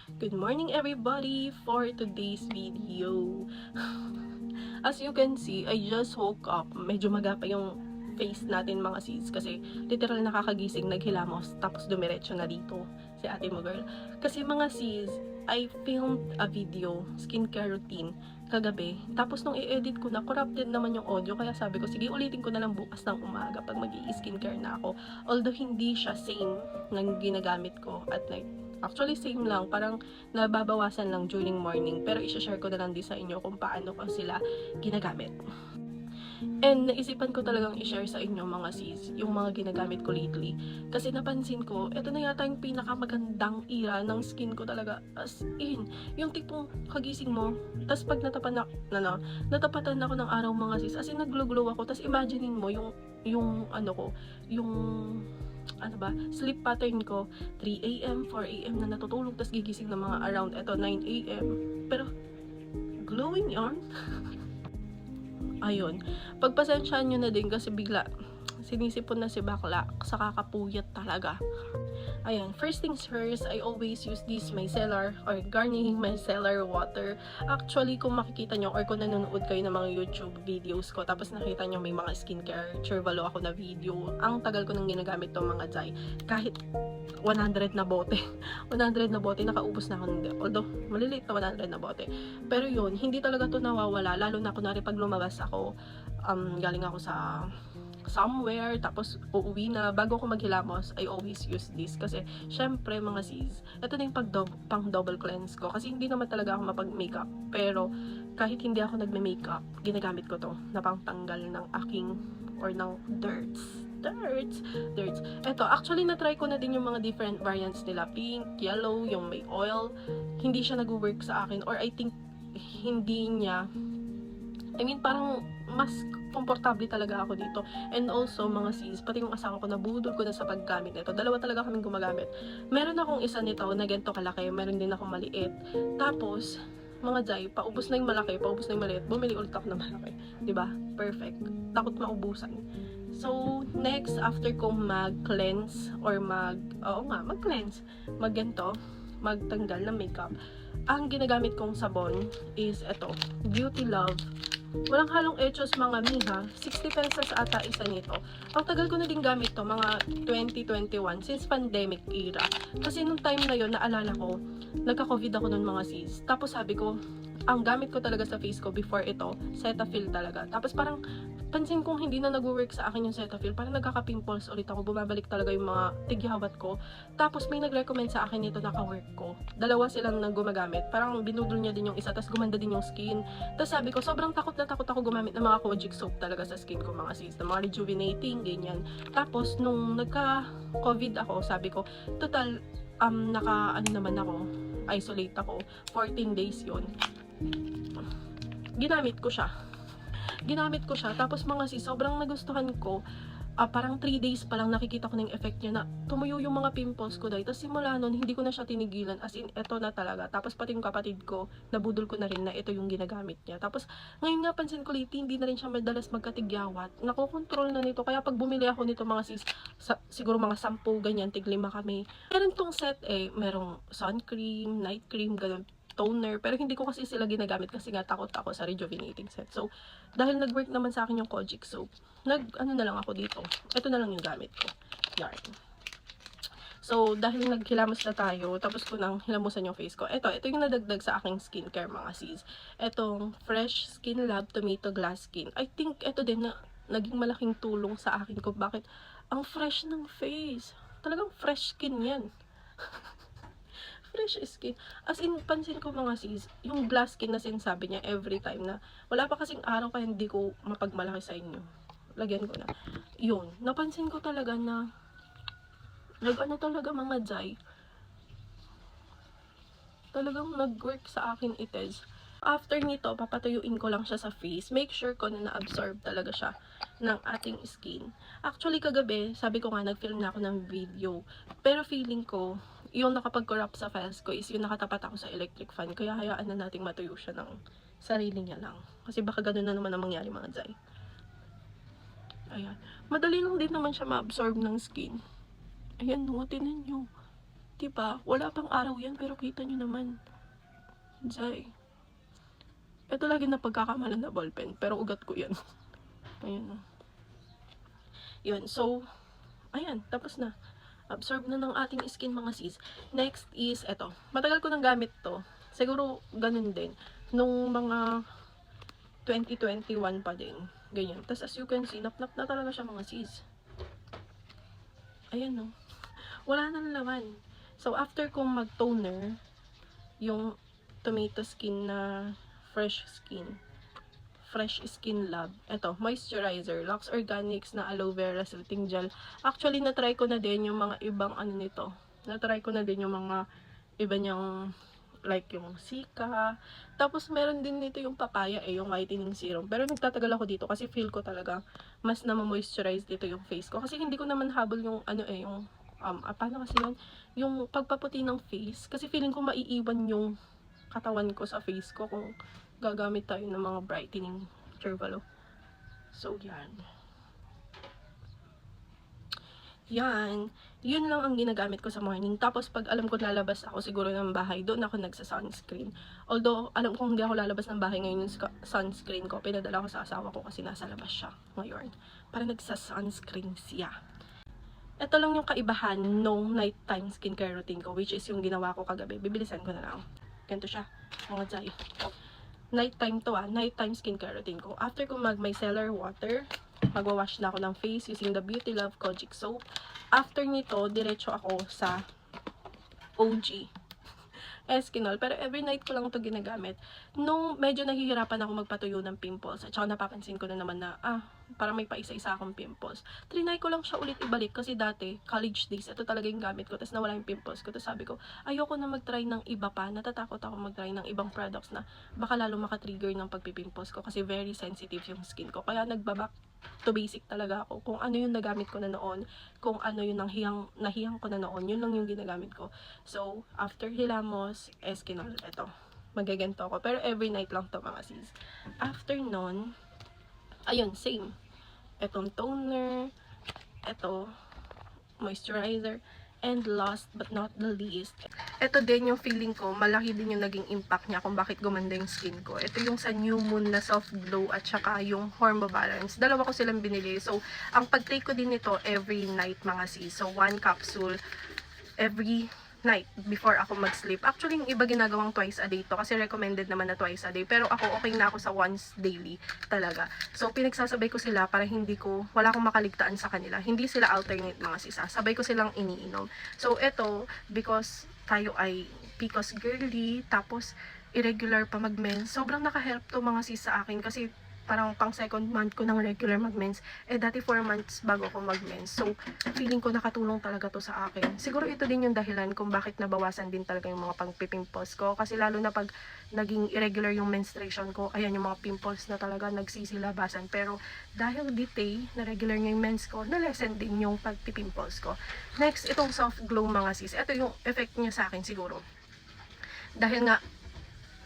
Good morning everybody for today's video. As you can see, I just woke up. Medyo maga pa yung face natin mga sis kasi literal nakakagising, naghilamos, tapos dumiretso na dito si ate mo girl. Kasi mga sis, I filmed a video, skincare routine, kagabi. Tapos nung i-edit ko na, corrupted naman yung audio. Kaya sabi ko, sige ulitin ko na lang bukas ng umaga pag mag-i-skincare na ako. Although hindi siya same ng ginagamit ko at night. Actually, same lang. Parang nababawasan lang during morning. Pero isa-share ko na lang din sa inyo kung paano ko sila ginagamit. And naisipan ko talagang i-share sa inyo mga sis, yung mga ginagamit ko lately. Kasi napansin ko, ito na yata yung pinakamagandang era ng skin ko talaga. As in, yung tipong kagising mo, tas pag natapatan ako ng araw mga sis, as in naglo-glow ako. Tas imaginein mo yung sleep pattern ko, 3 AM, 4 AM na natutulog, tas gigising ng mga around 9 AM. Pero, glowing yarn. Ayun, pagpasensyaan nyo na din kasi bigla sinisipon na si bakla sa kakapuyat talaga. Ayan, first things first, I always use this micellar or garnishing micellar water. Actually, kung makikita nyo or kung nanonood kayo ng mga YouTube videos ko, tapos nakita nyo may mga skincare churvalo ako na video, ang tagal ko nang ginagamit to mga Jai. Kahit 100 na bote. 100 na bote, nakaubos na ako ng although, maliliit na 100 na bote. Pero yun, hindi talaga to nawawala. Lalo na kunwari pag lumabas ako, galing ako sa somewhere, tapos uuwi na, bago ko maghilamos, I always use this. Kasi, syempre mga sis, ito na yung pang double cleanse ko. Kasi hindi naman talaga ako mapag-makeup. Pero, kahit hindi ako nagme-makeup, ginagamit ko to na pangtanggal ng aking, or ng dirts. Eto, actually na-try ko na din yung mga different variants nila. Pink, yellow, yung may oil. Hindi siya nag-work sa akin. Or I think, hindi niya, parang mas komportable talaga ako dito. And also, mga sis, pati yung asawa ko, nabudol ko na sa paggamit nito. Dalawa talaga kaming gumagamit. Meron akong isa nito na ganito kalaki, meron din akong maliit. Tapos, mga Jai, paubos na yung malaki, paubos na yung maliit, bumili ulit ako ng malaki. Diba? Perfect. Takot maubusan. So, next, after kong mag-cleanse, or mag-cleanse, magganto, magtanggal ng makeup, ang ginagamit kong sabon is ito, Beauty Love. Walang halong echos mga miha, 60 pesos ata isa nito. Ang tagal ko na din gamit to, mga 2021, since pandemic era. Kasi nung time na yon naalala ko, nagka-COVID ako nun mga sis. Tapos sabi ko, ang gamit ko talaga sa face ko before ito, Cetaphil talaga. Tapos parang, pansin kong hindi na nag-work sa akin yung Cetaphil. Parang nagkaka-pimples ulit ako, bumabalik talaga yung mga tigyawat ko. Tapos may nag-recommend sa akin nito, naka-work ko. Dalawa silang nang gumagamit. Parang binudol niya din yung isa, tapos gumanda din yung skin. Tapos sabi ko, sobrang takot na takot ako gumamit ng mga Kojic soap talaga sa skin ko mga sis. Na mga rejuvenating, ganyan. Tapos nung nagka-COVID ako, sabi ko, total, naman ako, isolate ako, 14 days yon. Ginamit ko siya, tapos mga sis, sobrang nagustuhan ko. Parang 3 days pa lang nakikita ko ng effect niya na tumuyo yung mga pimples ko dahil. Tapos simula nun, hindi ko na siya tinigilan, as in, eto na talaga. Tapos pati yung kapatid ko, nabudol ko na rin na ito yung ginagamit niya. Tapos ngayon nga pansin ko lately, hindi na rin siya madalas magkatigyawat. Nakokontrol na nito, kaya pag bumili ako nito mga sis, siguro mga 10 ganyan, tig-5 kami. Meron tong set merong sun cream, night cream, ganun, toner, pero hindi ko kasi sila ginagamit kasi nga takot ako sa rejuvenating set. So, dahil nag-work naman sa akin yung Kojic soap, na lang ako dito. Ito na lang yung gamit ko. Yarn. So, dahil naghilamos na tayo, tapos ko nang hilamusan yung face ko. Ito yung nadagdag sa aking skincare mga sis. Etong Fresh Skin Lab Tomato Glass Skin. I think ito din na naging malaking tulong sa akin kung bakit ang fresh ng face. Talagang fresh skin yan. Fresh skin. As in, pansin ko mga sis, yung glass skin na sinasabi niya every time na wala pa kasing araw kaya hindi ko mapagmalaki sa inyo. Lagyan ko na. Yun. Napansin ko talaga na talaga mga Jai. Talagang nag-work sa akin ites. After nito, papatuyuin ko lang siya sa face. Make sure ko na na-absorb talaga siya ng ating skin. Actually, kagabi, sabi ko nga, nag-film na ako ng video. Pero feeling ko, yung nakapag-corrupt sa files ko is yung nakatapat ako sa electric fan. Kaya hayaan na nating matuyo siya ng sarili niya lang. Kasi baka ganun na naman ang mangyari mga Jai. Ayan. Madali lang din naman siya ma-absorb ng skin. Ayan, no, tinan nyo. Diba? Wala pang araw yan, pero kita nyo naman. Zay. Ito lagi na pagkakamalan na ballpen, pero ugat ko yan. Ayun na. Yun, so, ayan, tapos na. Absorb na ng ating skin mga sis. Next is, eto. Matagal ko nang gamit to. Siguro, ganun din. Nung mga 2021 pa din. Ganyan. Tapos as you can see, napnap na talaga siya mga sis. Ayan no. Wala nang laman. So after kong mag-toner, yung tomato skin na fresh skin lab. Ito, moisturizer, Lux Organics na aloe vera soothing gel. Actually, na-try ko na din yung mga ibang ano nito. Na-try ko na din yung mga iba niyang like yung Sika. Tapos meron din dito yung papaya yung whitening serum. Pero nagtatagal ako dito kasi feel ko talaga mas na-moisturize dito yung face ko. Kasi hindi ko naman habol yung yung paano kasi yun? Yung pagpaputi ng face. Kasi feeling ko maiiwan yung katawan ko sa face ko kung gagamit tayo ng mga brightening Cervalo. So, yan. Yan. Yun lang ang ginagamit ko sa morning. Tapos, pag alam ko lalabas ako siguro ng bahay, doon ako nagsa-sunscreen. Although, alam ko hindi ako lalabas ng bahay ngayon yung sunscreen ko. Pinadala ko sa asawa ko kasi nasa labas siya ngayon. Para nagsa-sunscreen siya. Ito lang yung kaibahan nung nighttime skincare routine ko, which is yung ginawa ko kagabi. Bibilisan ko na lang. Ganito siya. Mga jay. Nighttime to nighttime skincare routine ko. After ko mag-micellar water, magwawash na ako ng face using the Beauty Love Kojic soap. After nito, diretso ako sa OG Eskinol. Pero every night ko lang ito ginagamit. Nung medyo nahihirapan ako magpatuyo ng pimples, at saka napapansin ko na naman na, parang may paisa-isa akong pimples. Trinay ko lang siya ulit ibalik kasi dati, college days, ito talaga yung gamit ko. Tapos nawala yung pimples ko. Tapos sabi ko, ayoko na mag-try ng iba pa. Natatakot ako mag-try ng ibang products na baka lalo makatrigger ng pagpipimples ko kasi very sensitive yung skin ko. Kaya nagbabak to basic talaga ako. Kung ano yung nagamit ko na noon, kung ano yung nahiyang ko na noon, yun lang yung ginagamit ko. So, after Hilamos, Eskinol, eto. Magaganto ako. Pero every night lang to mga sis. After nun, ayun, same. Etong toner, eto, moisturizer, and last but not the least, ito din yung feeling ko, malaki din yung naging impact niya kung bakit gumanda yung skin ko. Ito yung sa New Moon na Soft Glow at saka yung Hormo Balance. Dalawa ko silang binili. So, ang pag-take ko din nito every night mga sis. So, 1 capsule every night before ako mag-sleep. Actually, yung iba ginagawang twice a day to kasi recommended naman na twice a day. Pero ako, okay na ako sa once daily talaga. So, pinagsasabay ko sila para wala akong makaligtaan sa kanila. Hindi sila alternate mga sisa. Sabay ko silang iniinom. So, ito, because tayo ay PCOS girly, tapos irregular pa mag-mens, sobrang naka-help to mga sis sa akin kasi parang pang second month ko ng regular mag-mens. Dati 4 months bago ako mag-mens. So, feeling ko nakatulong talaga to sa akin. Siguro ito din yung dahilan kung bakit nabawasan din talaga yung mga pang-pimples ko. Kasi lalo na pag naging irregular yung menstruation ko, ayan yung mga pimples na talaga nagsisilabasan. Pero, dahil ditay na regular yung mens ko, na-lessen din yung pag-pimples ko. Next, itong soft glow mga sis. Ito yung effect niya sa akin siguro. Dahil nga,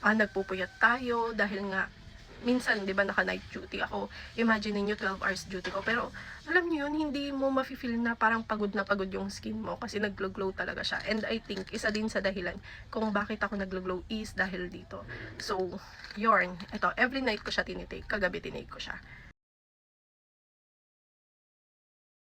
nagpupuyat tayo, dahil nga, minsan, di ba, naka-night duty ako. Imagine niyo 12 hours duty ko. Pero, alam niyo yun, hindi mo mafe-feel na parang pagod na pagod yung skin mo kasi naglo-glow talaga siya. And I think, isa din sa dahilan kung bakit ako naglo-glow is dahil dito. So, yarn. Ito, every night ko siya tinitake. Kagabi tinake ko siya.